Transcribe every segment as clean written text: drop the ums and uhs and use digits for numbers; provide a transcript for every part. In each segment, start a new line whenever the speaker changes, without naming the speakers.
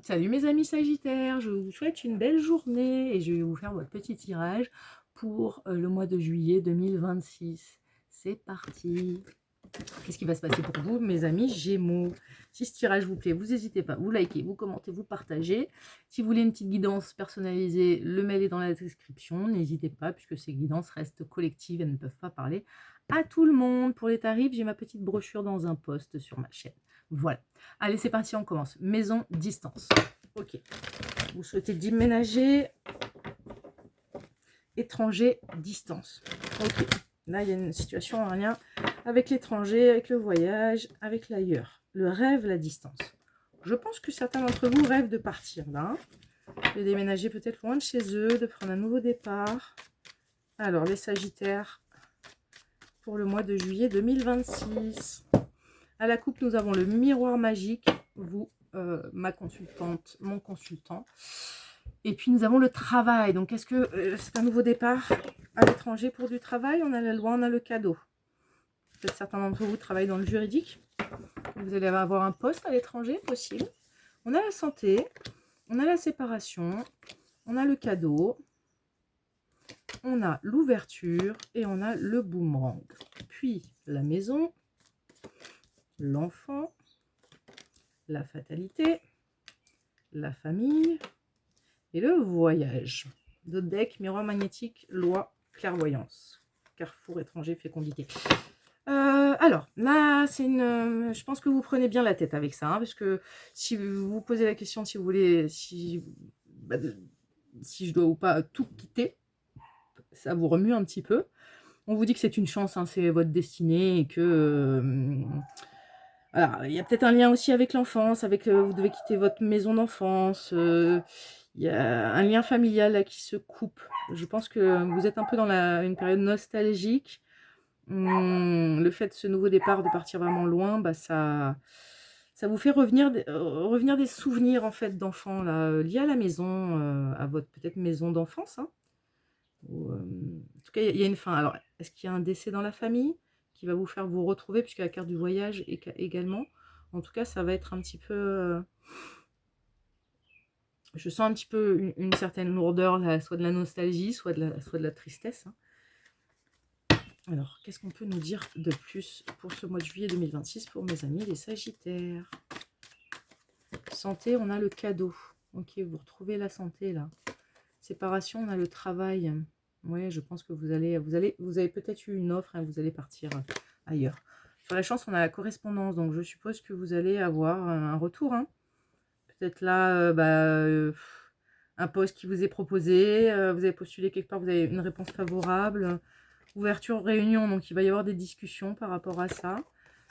Salut mes amis Sagittaires, je vous souhaite une belle journée et je vais vous faire votre petit tirage pour le mois de juillet 2026. C'est parti. Qu'est-ce qui va se passer pour vous, mes amis Gémeaux? Si ce tirage vous plaît, vous n'hésitez pas, vous likez, vous commentez, vous partagez. Si vous voulez une petite guidance personnalisée, le mail est dans la description. N'hésitez pas, puisque ces guidances restent collectives, elles ne peuvent pas parler à tout le monde. Pour les tarifs, j'ai ma petite brochure dans un post sur ma chaîne. Voilà. Allez, c'est parti, on commence. Maison, distance. Ok. Vous souhaitez déménager, étranger, distance. Ok. Là, il y a une situation en lien avec l'étranger, avec le voyage, avec l'ailleurs. Le rêve, la distance. Je pense que certains d'entre vous rêvent de partir là. De déménager peut-être loin de chez eux, de prendre un nouveau départ. Alors, les Sagittaires, pour le mois de juillet 2026. À la coupe, nous avons le miroir magique. Vous, ma consultante, mon consultant. Et puis, nous avons le travail. Donc, est-ce que c'est un nouveau départ à l'étranger pour du travail? On a la loi, on a le cadeau. Peut-être certains d'entre vous travaillent dans le juridique. Vous allez avoir un poste à l'étranger, possible. On a la santé, on a la séparation, on a le cadeau, on a l'ouverture et on a le boomerang. Puis, la maison, l'enfant, la fatalité, la famille et le voyage. D'autres decks, miroir magnétique, loi, clairvoyance. Carrefour étranger, fécondité. Alors, là, c'est une... je pense que vous prenez bien la tête avec ça, hein, parce que si vous vous posez la question, si vous voulez, si je dois ou pas tout quitter, ça vous remue un petit peu. On vous dit que c'est une chance, hein, c'est votre destinée, et que... alors, il y a peut-être un lien aussi avec l'enfance, avec vous devez quitter votre maison d'enfance, il y a un lien familial là, qui se coupe. Je pense que vous êtes un peu dans une période nostalgique. Le fait de ce nouveau départ, de partir vraiment loin, bah ça vous fait revenir des souvenirs en fait d'enfants là, liés à la maison, à votre peut-être maison d'enfance. Hein. En tout cas, il y a une fin. Alors, est-ce qu'il y a un décès dans la famille qui va vous faire vous retrouver, puisque la carte du voyage est également. En tout cas, ça va être un petit peu... je sens un petit peu une certaine lourdeur, là, soit de la nostalgie, soit de la tristesse. Hein. Alors, qu'est-ce qu'on peut nous dire de plus pour ce mois de juillet 2026 pour mes amis les Sagittaires? Santé, on a le cadeau. Ok, vous retrouvez la santé là. Séparation, on a le travail. Ouais, je pense que vous avez peut-être eu une offre, hein, vous allez partir ailleurs. Sur la chance, on a la correspondance, donc je suppose que vous allez avoir un retour. Hein. Peut-être là, un poste qui vous est proposé, vous avez postulé quelque part, vous avez une réponse favorable. Ouverture, réunion, donc il va y avoir des discussions par rapport à ça.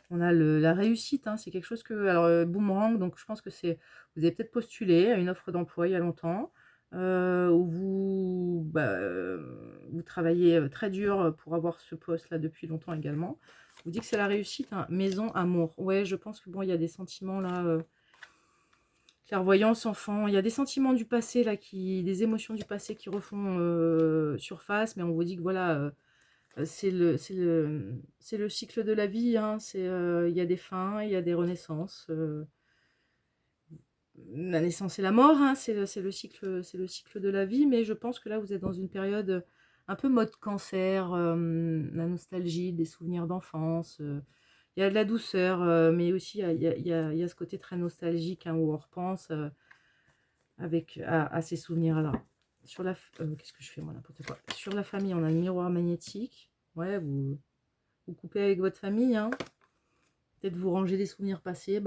On a la réussite, hein, c'est quelque chose que... Alors, boomerang, donc je pense que c'est... Vous avez peut-être postulé à une offre d'emploi il y a longtemps, où vous travaillez très dur pour avoir ce poste-là depuis longtemps également. Vous dit que c'est la réussite, hein. Maison, amour. Ouais, je pense que bon, il y a des sentiments là... clairvoyance, enfant, il y a des sentiments du passé là, des émotions du passé qui refont surface, mais on vous dit que voilà... c'est le cycle de la vie, hein. Il y a des fins, il y a des renaissances. La naissance et la mort, hein, c'est le cycle de la vie, mais je pense que là, vous êtes dans une période un peu mode cancer, la nostalgie, des souvenirs d'enfance. Il y a de la douceur, mais aussi il y a ce côté très nostalgique, hein, où on repense à ces souvenirs-là. Sur qu'est-ce que je fais moi, n'importe quoi. Sur la famille, on a le miroir magnétique. Ouais, vous coupez avec votre famille, hein. Peut-être vous rangez des souvenirs passés,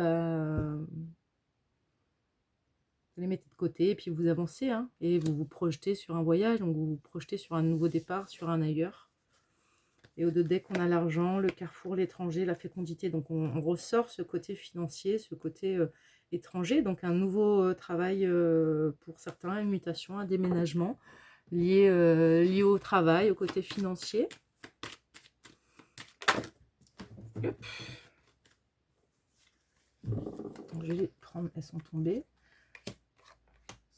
vous les mettez de côté et puis vous avancez, hein, et vous vous projetez sur un voyage, donc vous vous projetez sur un nouveau départ, sur un ailleurs. Et au-delà deck, on a l'argent, le carrefour, l'étranger, la fécondité. Donc on ressort ce côté financier, ce côté étranger, donc un nouveau travail pour certains, une mutation, un déménagement lié au travail, au côté financier. Hop. Donc, je vais les prendre, elles sont tombées.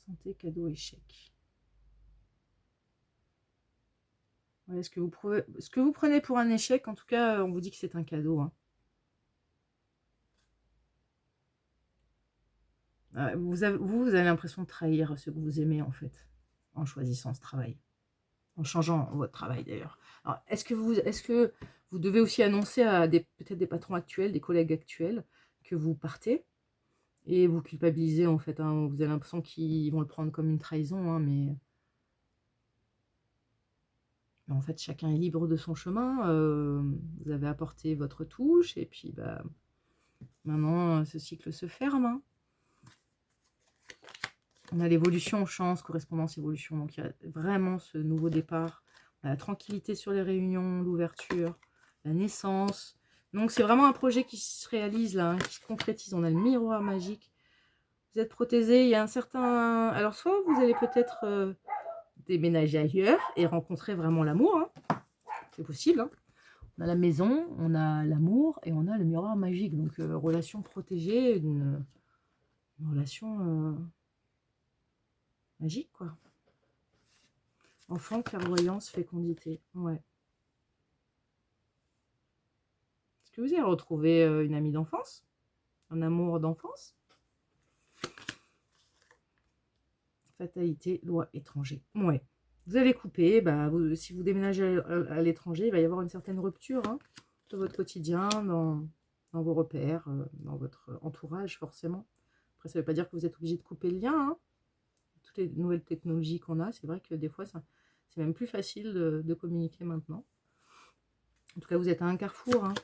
Santé, cadeau, échec. Ouais, ce que vous prenez pour un échec, en tout cas, on vous dit que c'est un cadeau. Hein. Vous avez l'impression de trahir ce que vous aimez, en fait, en choisissant ce travail, en changeant votre travail, d'ailleurs. Alors, est-ce que vous devez aussi annoncer à peut-être des patrons actuels, des collègues actuels, que vous partez et vous culpabilisez, en fait, hein, vous avez l'impression qu'ils vont le prendre comme une trahison, hein, mais en fait, chacun est libre de son chemin. Vous avez apporté votre touche et puis, bah, maintenant, ce cycle se ferme, hein. On a l'évolution, chance, correspondance, évolution. Donc, il y a vraiment ce nouveau départ. On a la tranquillité sur les réunions, l'ouverture, la naissance. Donc, c'est vraiment un projet qui se réalise, là, hein, qui se concrétise. On a le miroir magique. Vous êtes protégé. Il y a un certain... Alors, soit vous allez peut-être déménager ailleurs et rencontrer vraiment l'amour, hein. C'est possible, hein. On a la maison, on a l'amour et on a le miroir magique. Donc, relation protégée, une relation magique, quoi. Enfant, clairvoyance, fécondité. Ouais. Est-ce que vous avez retrouvé une amie d'enfance? Un amour d'enfance? Fatalité, loi, étranger. Ouais. Vous allez couper. Bah, si vous déménagez à l'étranger, il va y avoir une certaine rupture, hein, de votre quotidien, dans vos repères, dans votre entourage, forcément. Après, ça ne veut pas dire que vous êtes obligé de couper le lien, hein. Toutes les nouvelles technologies qu'on a, c'est vrai que des fois, c'est même plus facile de communiquer maintenant. En tout cas, vous êtes à un carrefour, hein.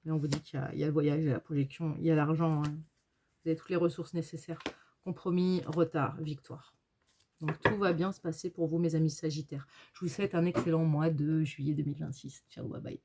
Et on vous dit qu'il y a le voyage, il y a la projection, il y a l'argent, hein. Vous avez toutes les ressources nécessaires. Compromis, retard, victoire. Donc tout va bien se passer pour vous, mes amis Sagittaires. Je vous souhaite un excellent mois de juillet 2026. Ciao, bye bye.